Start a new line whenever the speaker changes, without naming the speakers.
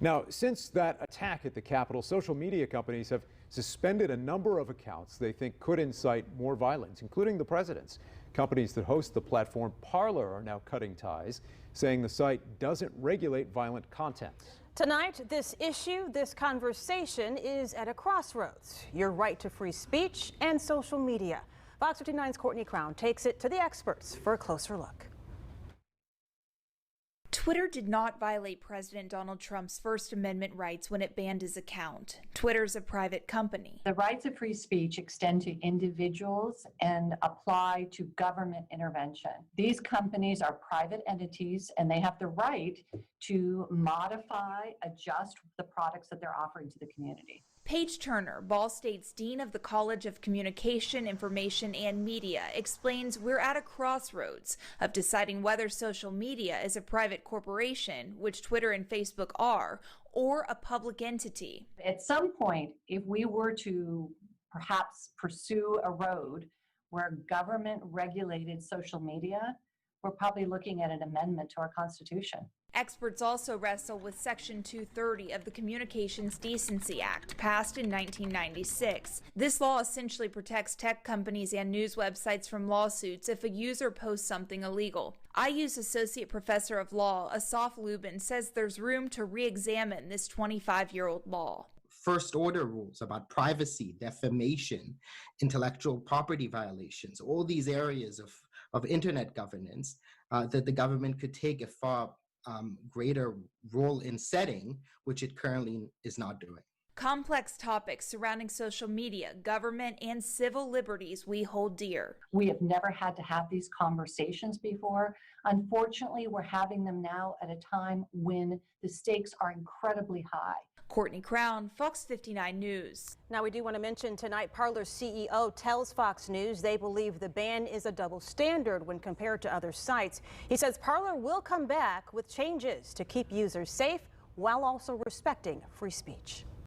Now, since that attack at the Capitol, social media companies have suspended a number of accounts they think could incite more violence, including the president's. Companies that host the platform Parler are now cutting ties, saying the site doesn't regulate violent content.
Tonight, this issue, this conversation is at a crossroads. Your right to free speech and social media. Fox 59's Courtney Crown takes it to the experts for a closer look.
Twitter did not violate President Donald Trump's First Amendment rights when it banned his account. Twitter's a private company.
The rights of free speech extend to individuals and apply to government intervention. These companies are private entities and they have the right to modify, adjust the products that they're offering to the community.
Paige Turner, Ball State's Dean of the College of Communication, Information, and Media, explains we're at a crossroads of deciding whether social media is a private corporation, which Twitter and Facebook are, or a public entity.
At some point, if we were to perhaps pursue a road where government regulated social media, we're probably looking at an amendment to our Constitution.
Experts also wrestle with Section 230 of the Communications Decency Act, passed in 1996. This law essentially protects tech companies and news websites from lawsuits if a user posts something illegal. IU's Associate Professor of Law, Asaf Lubin, says there's room to re-examine this 25-year-old law.
First-order rules about privacy, defamation, intellectual property violations, all these areas of internet governance that the government could take a far greater role in setting, which it currently is not doing.
Complex topics surrounding social media, government, and civil liberties we hold dear.
We have never had to have these conversations before. Unfortunately, we're having them now at a time when the stakes are incredibly high.
Courtney Crown, Fox 59 News.
Now, we do want to mention tonight, Parler's CEO tells Fox News they believe the ban is a double standard when compared to other sites. He says Parler will come back with changes to keep users safe while also respecting free speech.